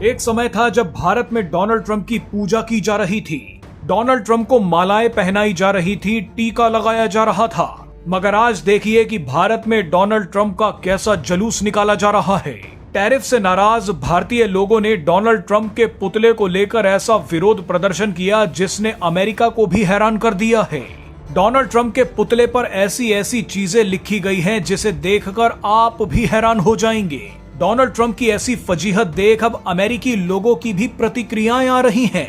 एक समय था जब भारत में डोनाल्ड ट्रंप की पूजा की जा रही थी। डोनाल्ड ट्रंप को मालाएं पहनाई जा रही थी, टीका लगाया जा रहा था। मगर आज देखिए कि भारत में डोनाल्ड ट्रंप का कैसा जलूस निकाला जा रहा है। टैरिफ से नाराज भारतीय लोगों ने डोनाल्ड ट्रंप के पुतले को लेकर ऐसा विरोध प्रदर्शन किया जिसने अमेरिका को भी हैरान कर दिया है। डोनाल्ड ट्रंप के पुतले पर ऐसी ऐसी चीजें लिखी गई हैं जिसे देखकर आप भी हैरान हो जाएंगे। डोनाल्ड ट्रंप की ऐसी फजीहत देख अब अमेरिकी लोगों की भी प्रतिक्रियाएं आ रही हैं।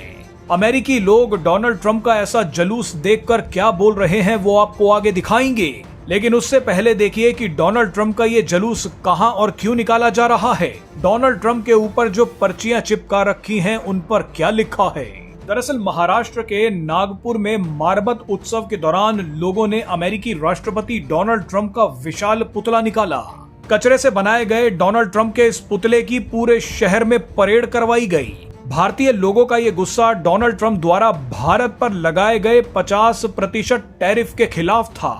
अमेरिकी लोग डोनाल्ड ट्रंप का ऐसा जलूस देखकर क्या बोल रहे हैं वो आपको आगे दिखाएंगे, लेकिन उससे पहले देखिए कि डोनाल्ड ट्रंप का ये जलूस कहां और क्यों निकाला जा रहा है। डोनाल्ड ट्रंप के ऊपर जो पर्चियां चिपका रखी हैं उन पर क्या लिखा है। दरअसल महाराष्ट्र के नागपुर में मारबत उत्सव के दौरान लोगों ने अमेरिकी राष्ट्रपति डोनाल्ड ट्रंप का विशाल पुतला निकाला। कचरे से बनाए गए डोनाल्ड ट्रंप के इस पुतले की पूरे शहर में परेड करवाई गई। भारतीय लोगों का ये गुस्सा डोनाल्ड ट्रंप द्वारा भारत पर लगाए गए 50% टैरिफ के खिलाफ था।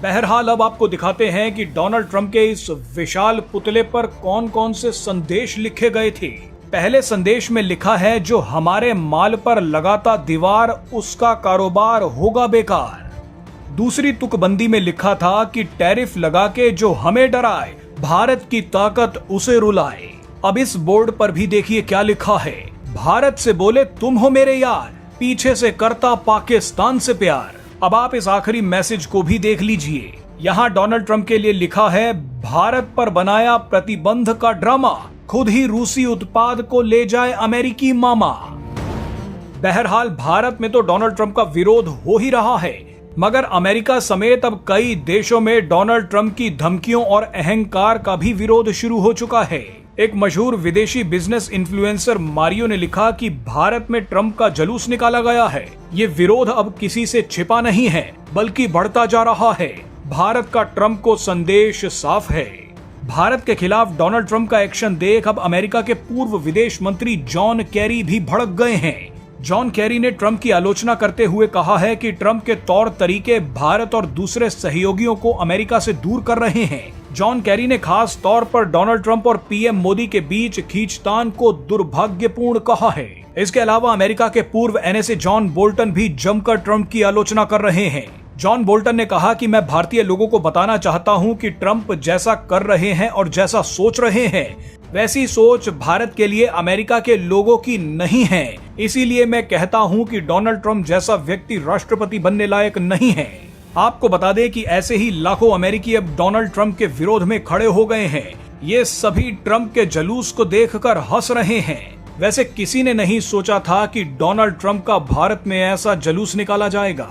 बहरहाल अब आपको दिखाते हैं कि डोनाल्ड ट्रंप के इस विशाल पुतले पर कौन कौन से संदेश लिखे गए थे। पहले संदेश में लिखा है, जो हमारे माल पर लगाता दीवार उसका कारोबार होगा बेकार। दूसरी तुकबंदी में लिखा था कि टैरिफ लगा के जो हमें डराए भारत की ताकत उसे रुलाए। अब इस बोर्ड पर भी देखिए क्या लिखा है, भारत से बोले तुम हो मेरे यार, पीछे से करता पाकिस्तान से प्यार। अब आप इस आखिरी मैसेज को भी देख लीजिए। यहाँ डोनाल्ड ट्रंप के लिए लिखा है, भारत पर बनाया प्रतिबंध का ड्रामा, खुद ही रूसी उत्पाद को ले जाए अमेरिकी मामा। बहरहाल भारत में तो डोनाल्ड ट्रंप का विरोध हो ही रहा है, मगर अमेरिका समेत अब कई देशों में डोनाल्ड ट्रंप की धमकियों और अहंकार का भी विरोध शुरू हो चुका है। एक मशहूर विदेशी बिजनेस इन्फ्लुएंसर मारियो ने लिखा कि भारत में ट्रंप का जलूस निकाला गया है। ये विरोध अब किसी से छिपा नहीं है बल्कि बढ़ता जा रहा है। भारत का ट्रंप को संदेश साफ है। भारत के खिलाफ डोनाल्ड ट्रंप का एक्शन देख अब अमेरिका के पूर्व विदेश मंत्री जॉन कैरी भी भड़क गए हैं। जॉन कैरी ने ट्रंप की आलोचना करते हुए कहा है कि ट्रंप के तौर तरीके भारत और दूसरे सहयोगियों को अमेरिका से दूर कर रहे हैं। जॉन कैरी ने खास तौर पर डोनाल्ड ट्रंप और पीएम मोदी के बीच खींचतान को दुर्भाग्यपूर्ण कहा है। इसके अलावा अमेरिका के पूर्व एनएसए जॉन बोल्टन भी जमकर ट्रंप की आलोचना कर रहे हैं। जॉन बोल्टन ने कहा कि मैं भारतीय लोगों को बताना चाहता हूं कि ट्रंप जैसा कर रहे हैं और जैसा सोच रहे हैं वैसी सोच भारत के लिए अमेरिका के लोगों की नहीं है। इसीलिए मैं कहता हूं कि डोनाल्ड ट्रंप जैसा व्यक्ति राष्ट्रपति बनने लायक नहीं है। आपको बता दें कि ऐसे ही लाखों अमेरिकी अब डोनाल्ड ट्रंप के विरोध में खड़े हो गए हैं। ये सभी ट्रंप के जलूस को देखकर हंस रहे हैं। वैसे किसी ने नहीं सोचा था कि डोनाल्ड ट्रंप का भारत में ऐसा जलूस निकाला जाएगा।